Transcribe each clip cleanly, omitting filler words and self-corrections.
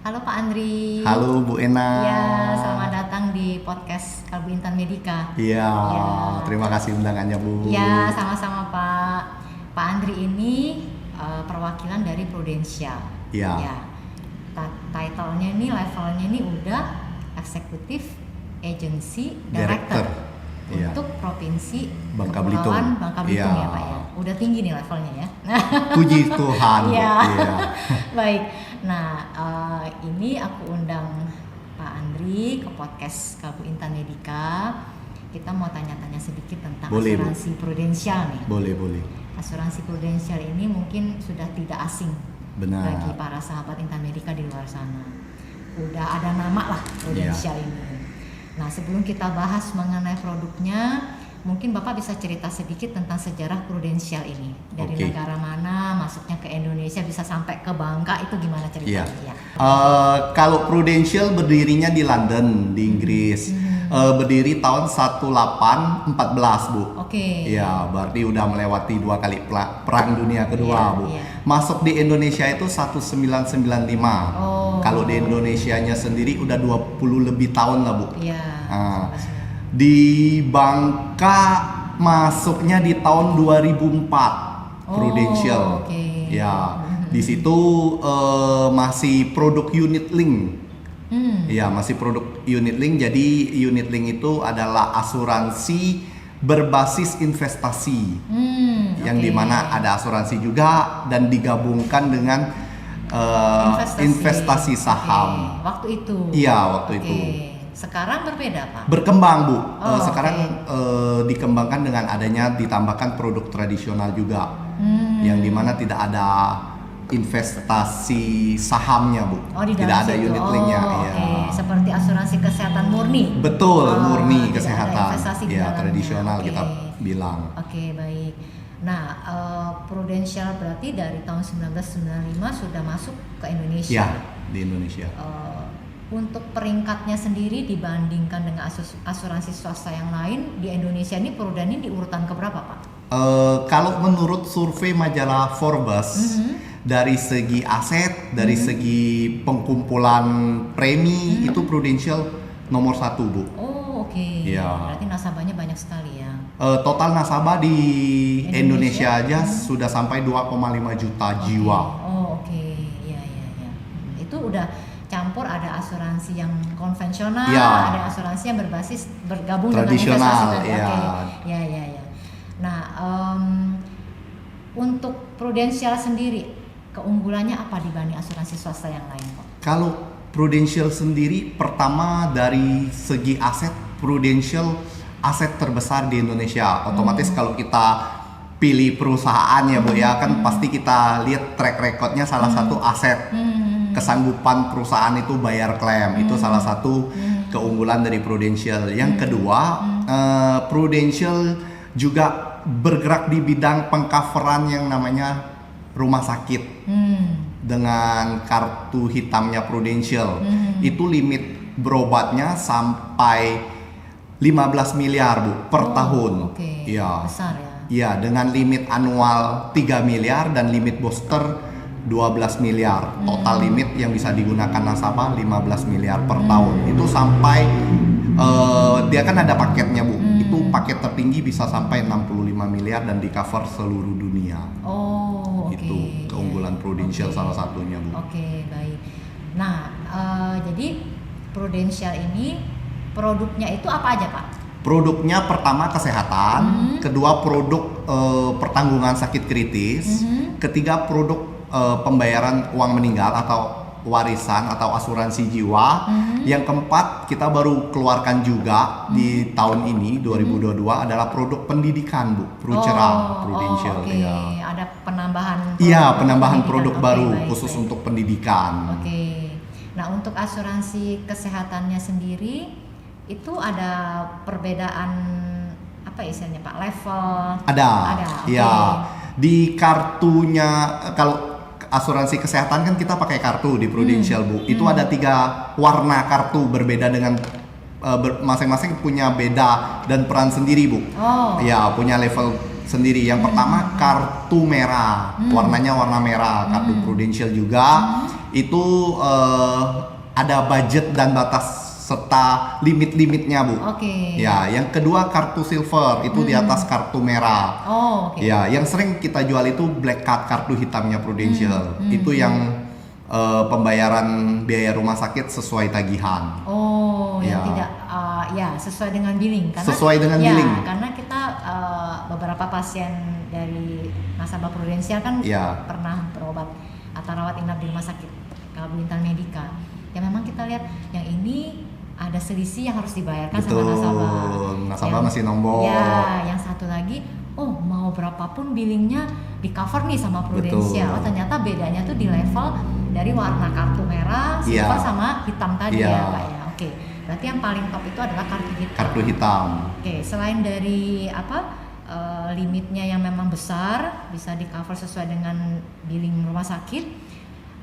Halo Pak Andri. Halo Bu Ena. Ya, selamat datang di podcast Kalbu Intan Medika. Iya, Ya. terima kasih undangannya Bu. Ya, sama-sama Pak. Pak Andri ini perwakilan dari Prudential. Iya. Ya. Title-nya ini, levelnya ini udah Executive Agency Director. Iya. Untuk Provinsi Bangka Kepulauan Belitung. Bangka Belitung Iya. ya Pak ya. Udah tinggi nih levelnya ya. Puji Tuhan. Bu. Iya. Iya. Baik. Nah, ini aku undang Pak Andri ke podcast Kalbu Intan Medika. Kita mau tanya-tanya sedikit tentang Boleh, Bu. asuransi prudensial nih. Boleh. Asuransi prudensial ini mungkin sudah tidak asing Benar. bagi para sahabat Intan Medika di luar sana. Udah ada nama lah prudensial ini. Nah, sebelum kita bahas mengenai produknya, mungkin Bapak bisa cerita sedikit tentang sejarah prudensial ini. Dari Oke. negara mana masuknya ke Indonesia bisa sampai ke Bangka, itu gimana ceritanya? Iya. Ya. Kalau Prudential berdirinya di London, di Inggris. Berdiri tahun 1814, Bu. Oke. Iya, berarti udah melewati 2 kali Perang Dunia Kedua, Iya, Bu. iya. Masuk di Indonesia itu 1995. Oh. Kalau di Indonesianya sendiri udah 20 lebih tahun lah, Bu. Iya. Ah. Di Bangka masuknya di tahun 2004, Oh, Prudential. oke. Ya, di situ masih produk unit link. Ya, masih produk unit link. Jadi unit link itu adalah asuransi berbasis investasi, yang Oke. dimana ada asuransi juga dan digabungkan dengan investasi saham. Oke. Waktu itu. Iya, waktu Oke. itu. Sekarang berbeda, Pak. Berkembang, Bu. Oh, Sekarang dikembangkan dengan adanya ditambahkan produk tradisional juga, yang dimana tidak ada investasi sahamnya, Bu. Oh, di dalam Tidak ada situ. unit linknya. Oh, Iya. oke. Seperti asuransi kesehatan murni. Betul, Oh, murni tidak ada kesehatan. investasi di Ya, dalamnya. tradisional Oke. kita bilang. Oke, baik. Nah, Prudential berarti dari tahun 1995 sudah masuk ke Indonesia. Ya, di Indonesia. Untuk peringkatnya sendiri dibandingkan dengan asuransi swasta yang lain di Indonesia ini Prudent ini di urutan keberapa, Pak? Kalau menurut survei majalah Forbes, dari segi aset, dari segi pengkumpulan premi, itu Prudential nomor 1, Bu. Oh, oke. Iya. Berarti nasabahnya banyak sekali ya. Total nasabah di Indonesia? Indonesia aja sudah sampai 2,5 juta jiwa. Oh, oke. Iya. Itu udah campur, ada asuransi yang konvensional, Ya. ada asuransi yang bergabung Tradisional, dengan investasi tadi. ya. Oke. Ya. Nah, untuk Prudential sendiri keunggulannya apa dibanding asuransi swasta yang lain, Pak? Kalau Prudential sendiri, pertama dari segi aset, Prudential aset terbesar di Indonesia. Otomatis kalau kita pilih perusahaan ya, Bu, ya kan pasti kita lihat track recordnya salah satu aset. Kesanggupan perusahaan itu bayar klaim, itu salah satu keunggulan dari Prudential. Yang kedua, Prudential juga bergerak di bidang pengcoveran yang namanya rumah sakit. Dengan kartu hitamnya Prudential, itu limit berobatnya sampai 15 miliar, Bu, per tahun. Oke. Iya. Besar ya. Iya, dengan limit anual 3 miliar dan limit booster 12 miliar. Total limit yang bisa digunakan nasabah 15 miliar per tahun. Itu sampai dia kan ada paketnya, Bu. Itu paket tertinggi bisa sampai 65 miliar dan di cover seluruh dunia. Oh, oke. Itu keunggulan Prudential Oke. salah satunya, Bu. Oke, baik. Nah, jadi Prudential ini produknya itu apa aja, Pak? Produknya pertama kesehatan, kedua produk pertanggungan sakit kritis, ketiga produk pembayaran uang meninggal atau warisan atau asuransi jiwa. Yang keempat kita baru keluarkan juga di tahun ini 2022 adalah produk pendidikan, Bu, Prucera Prudential. Oke. Ya. Ada penambahan. Iya, penambahan pendidikan. produk Oke, baru baik, khusus baik. untuk pendidikan. Oke. Nah, untuk asuransi kesehatannya sendiri itu ada perbedaan apa istilahnya, Pak? Level. Ada. Oke. Iya. Di kartunya kalau asuransi kesehatan kan kita pakai kartu di Prudential, Bu. Itu ada 3 warna kartu berbeda dengan masing-masing punya beda dan peran sendiri, Bu. Oh. Ya, punya level sendiri. Yang pertama kartu merah, warnanya warna merah, kartu Prudential juga. itu ada budget dan batas serta limit-limitnya, Bu. Oke. Ya, yang kedua kartu silver itu di atas kartu merah. Oh, oke. Ya, yang sering kita jual itu black card, kartu hitamnya Prudential. Itu yang pembayaran biaya rumah sakit sesuai tagihan. Oh, yang Ya. tidak ya sesuai dengan billing karena Sesuai dengan ya, billing. karena kita beberapa pasien dari nasabah Prudensial kan Ya. pernah berobat atau rawat inap di rumah sakit Kalbu Intan Medika. Ya memang kita lihat yang ini ada selisih yang harus dibayarkan sama nasabah. Nasabah masih nombok. Ya, yang satu lagi, oh mau berapapun billingnya di cover nih sama Prudensial. Betul. Oh ternyata bedanya tuh di level dari warna kartu merah, silver Iya. sama hitam tadi Iya. ya Pak ya. Oke, berarti yang paling top itu adalah kartu hitam. Kartu hitam. Oke, selain dari limitnya yang memang besar, bisa di cover sesuai dengan billing rumah sakit.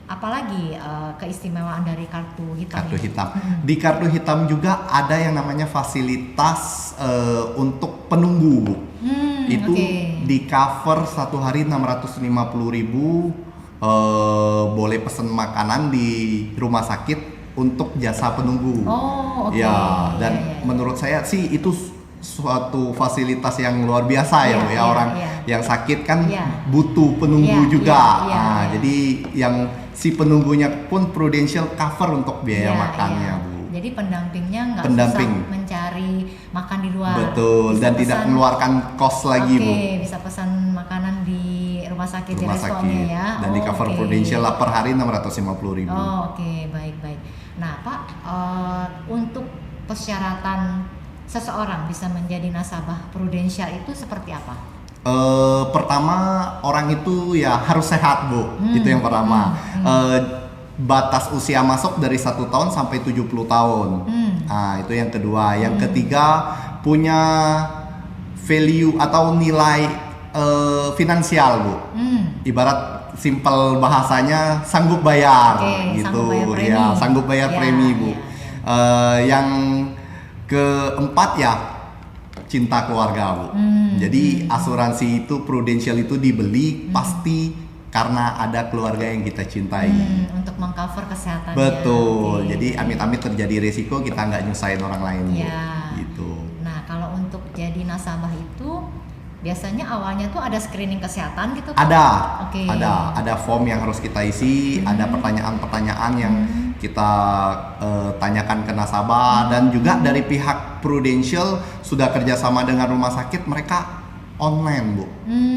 Apalagi keistimewaan dari kartu hitam? Kartu ini? hitam. Di kartu hitam juga ada yang namanya fasilitas untuk penunggu, Bu. Itu oke. di cover 1 hari 650.000, boleh pesen makanan di rumah sakit untuk jasa penunggu. Oh, oke. Ya, dan Ya. menurut saya sih itu suatu fasilitas yang luar biasa ya, Bu. Iya, Orang iya. yang sakit kan Iya. butuh penunggu Iya, juga. iya, iya, Nah, iya. jadi yang si penunggunya pun Prudential cover untuk biaya Iya, makannya, iya. Bu. Jadi pendampingnya nggak Pendamping. susah mencari makan di luar. Betul, Bisa dan tidak pesan- mengeluarkan kos lagi, Bu. Oke, bisa pesan makanan di rumah sakit, di Rumah restonya sakit ya. dan di cover oke. Prudential lah per hari 650.000. Oh, oke, baik. Nah, Pak, untuk persyaratan seseorang bisa menjadi nasabah Prudential itu seperti apa? Pertama orang itu ya harus sehat, Bu. Itu yang pertama. Batas usia masuk dari 1 tahun sampai 70 tahun. Nah, itu yang kedua. Yang ketiga punya value atau nilai finansial, Bu. Ibarat simpel bahasanya sanggup bayar Oke, gitu. sanggup bayar premi. Ya, sanggup bayar Ya, premi, Bu. ya, Yang keempat ya cinta keluarga, Bu. Jadi asuransi itu Prudential itu dibeli pasti karena ada keluarga yang kita cintai. Untuk mengcover kesehatannya. Betul. Oke. Jadi amit-amit terjadi resiko kita nggak nyusahin orang lain, Bu. Ya. Gitu. Nah, kalau untuk jadi nasabah itu biasanya awalnya tuh ada screening kesehatan gitu Pak? Ada, Oke. ada form yang harus kita isi, ada pertanyaan-pertanyaan yang kita tanyakan ke nasabah dan juga dari pihak Prudential sudah kerjasama dengan rumah sakit, mereka online, Bu.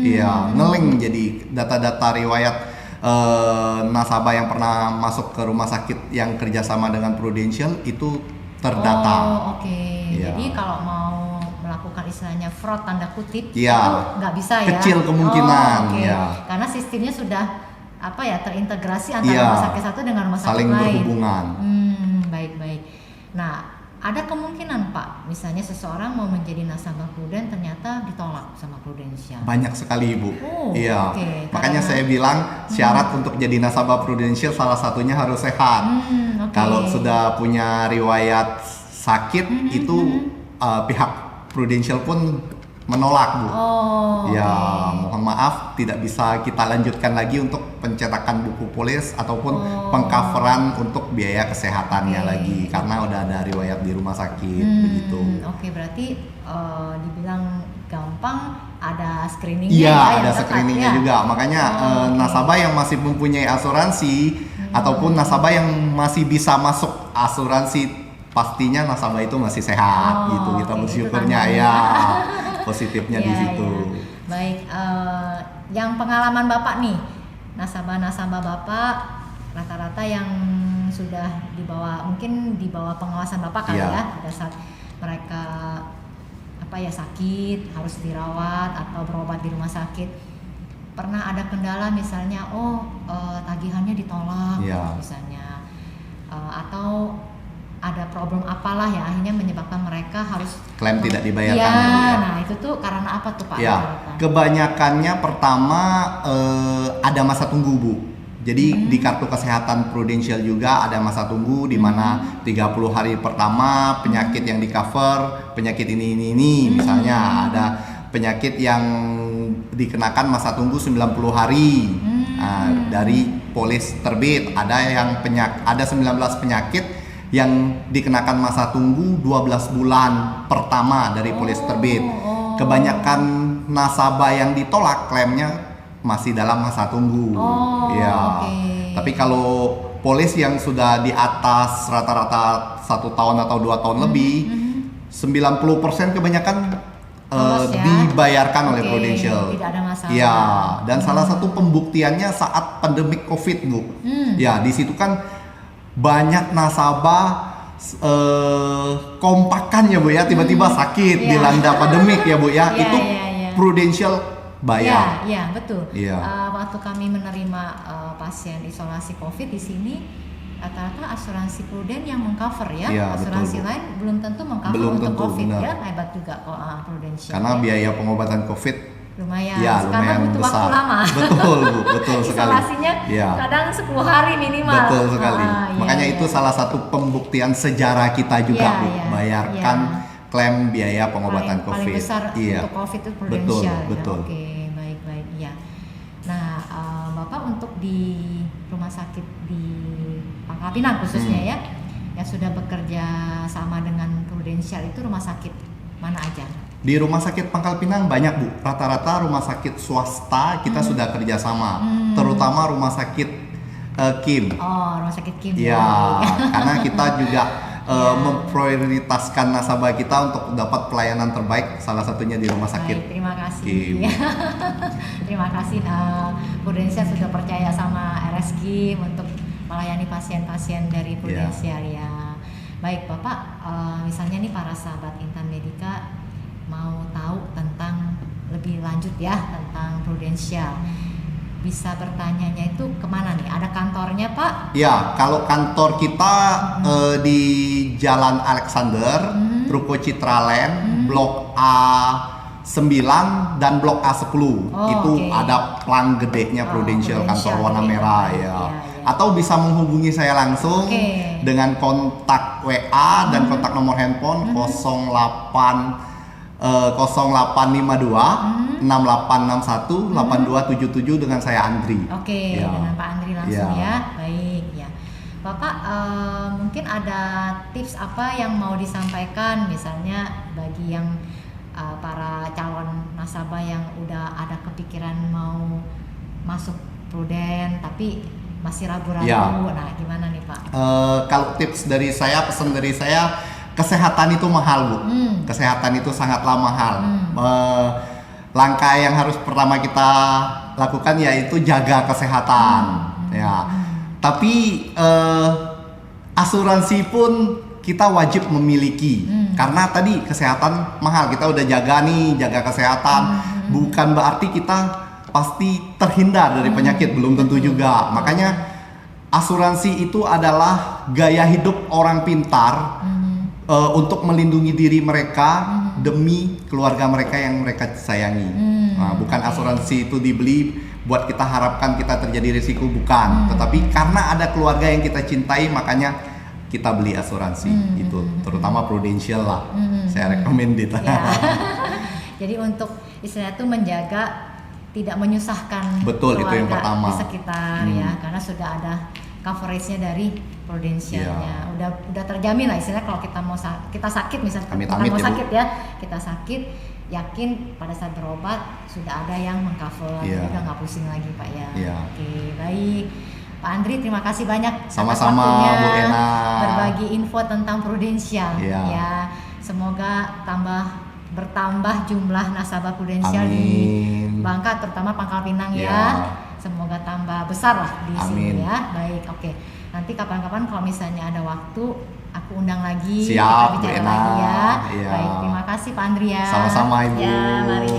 Iya, nge-link jadi data-data riwayat nasabah yang pernah masuk ke rumah sakit yang kerjasama dengan Prudential itu terdata. Oh, oke. Iya. Jadi kalau mau melakukan istilahnya fraud tanda kutip Iya. itu nggak bisa ya? Kecil kemungkinan, Oh, oke. ya. Karena sistemnya sudah terintegrasi antara Iya. rumah sakit satu dengan rumah sakit Saling lain. berhubungan. Baik. Nah, ada kemungkinan Pak, misalnya seseorang mau menjadi nasabah Prudent ternyata ditolak sama Prudential. Banyak sekali, Bu. Oh, Iya. oke. Makanya Karena- saya bilang syarat untuk jadi nasabah Prudential salah satunya harus sehat. Oke. Kalau sudah punya riwayat sakit itu pihak Prudential pun menolak, Bu. Oh, Ya, oke. mohon maaf tidak bisa kita lanjutkan lagi untuk pencetakan buku polis ataupun pengcoveran untuk biaya kesehatannya Oke. lagi karena udah ada riwayat di rumah sakit begitu. Oke, berarti dibilang gampang ada screeningnya Iya, ya, yang ada ketat, screeningnya ya? juga. Makanya Oke. nasabah yang masih mempunyai asuransi ataupun nasabah yang masih bisa masuk asuransi, pastinya nasabah itu masih sehat gitu. Kita oke, itu bersyukurnya tandanya. ya. Positifnya di Iya, situ. iya. Baik, yang pengalaman Bapak nih, nasabah-nasabah Bapak rata-rata yang sudah mungkin di bawah pengawasan Bapak kali Iya. ya, pada saat mereka sakit, harus dirawat atau berobat di rumah sakit. Pernah ada kendala misalnya, tagihannya ditolak Iya. misalnya, atau ada problem apalah ya akhirnya menyebabkan mereka harus Klaim tidak dibayarkan ya, ya, Bu, ya? nah itu tuh karena apa tuh Pak? Ya, rata-rata? kebanyakannya pertama ada masa tunggu, Bu. Jadi di kartu kesehatan Prudential juga ada masa tunggu di mana 30 hari pertama penyakit yang di cover, penyakit ini misalnya ada penyakit yang dikenakan masa tunggu 90 hari. Dari polis terbit ada yang ada 19 penyakit yang dikenakan masa tunggu 12 bulan pertama dari polis terbit. Kebanyakan nasabah yang ditolak klaimnya masih dalam masa tunggu. Tapi kalau polis yang sudah di atas rata-rata 1 tahun atau 2 tahun lebih, 90% kebanyakan dibayarkan oleh Prudential. Tidak ada masalah. Ya, dan salah satu pembuktiannya saat pandemik COVID, Bu. Ya, di situ kan banyak nasabah kompakan ya Bu ya, tiba-tiba sakit dilanda pandemik ya Bu ya. Itu Prudential bayar. Iya, betul. Waktu kami menerima pasien isolasi COVID di sini, rata-rata asuransi Pruden yang mengcover ya. Asuransi lain belum tentu mengcover untuk COVID ya. Hebat juga kok Prudential. Karena biaya pengobatan COVID lumayan. Karena butuh besar. Waktu lama. Betul Bu, betul sekali. Isolasinya kadang 10 hari minimal. Betul sekali. Makanya itu salah satu pembuktian sejarah kita juga Bu, bayarkan klaim biaya pengobatan COVID. Paling besar untuk COVID itu Prudential. Betul. Oke, baik ya. Nah, Bapak untuk di rumah sakit di Pangkal Pinang khususnya ya, yang sudah bekerja sama dengan Prudential itu rumah sakit mana aja? Di rumah sakit Pangkal Pinang banyak Bu, rata-rata rumah sakit swasta kita sudah kerjasama, terutama rumah sakit Kim. Rumah sakit Kim. Ya, karena kita juga memprioritaskan nasabah kita untuk dapat pelayanan terbaik, salah satunya di rumah sakit. Baik, terima kasih. Kim. Terima kasih Prudential sudah percaya sama RS Kim untuk melayani pasien-pasien dari Prudential ya. Baik Bapak, misalnya nih para sahabat Intan Medika mau tahu tentang lebih lanjut ya tentang Prudential, bisa bertanyanya itu kemana nih? Ada kantornya Pak? Ya, kalau kantor kita di Jalan Alexander, Ruko Citraland, Blok A9 dan Blok A10. Itu ada plang gedenya Prudential, kantor warna merah ya. Atau bisa menghubungi saya langsung dengan kontak WA dan kontak nomor handphone 0852 6861 8277 dengan saya Andri. Dengan Pak Andri langsung ya. Baik ya. Bapak mungkin ada tips apa yang mau disampaikan misalnya bagi yang para calon nasabah yang udah ada kepikiran mau masuk Pruden tapi masih ragu-ragu. Nah, gimana nih Pak? Kalau tips dari saya, pesan dari saya, kesehatan itu mahal Bu. Kesehatan itu sangatlah mahal. Langkah yang harus pertama kita lakukan yaitu jaga kesehatan. Tapi asuransi pun kita wajib memiliki. Karena tadi kesehatan mahal, kita udah jaga kesehatan. Bukan berarti kita pasti terhindar dari penyakit, belum tentu juga. Makanya asuransi itu adalah gaya hidup orang pintar untuk melindungi diri mereka demi keluarga mereka yang mereka sayangi. Bukan asuransi itu dibeli buat kita harapkan kita terjadi risiko, bukan. Tetapi karena ada keluarga yang kita cintai, makanya kita beli asuransi itu, terutama Prudential lah. Saya recommended. Jadi untuk istilahnya itu menjaga tidak menyusahkan betul, itu yang pertama di sekitar ya, karena sudah ada coveragenya dari Prudentialnya. Udah terjamin lah istilahnya kalau kita mau kita sakit misalnya, kita sakit, yakin pada saat berobat sudah ada yang mengcover, jadi udah nggak pusing lagi Pak ya. Oke, baik. Pak Andri, terima kasih banyak sama-sama Bu Ena berbagi info tentang Prudential ya. Semoga bertambah jumlah nasabah Prudential di Bangka, terutama Pangkal Pinang ya. Semoga tambah besar lah di sini ya. Baik, oke. Nanti kapan-kapan kalau misalnya ada waktu, aku undang lagi. Siap, kita bicara lagi ya. Baik, terima kasih Pak Andri ya. Sama-sama Ibu. Ya, mari.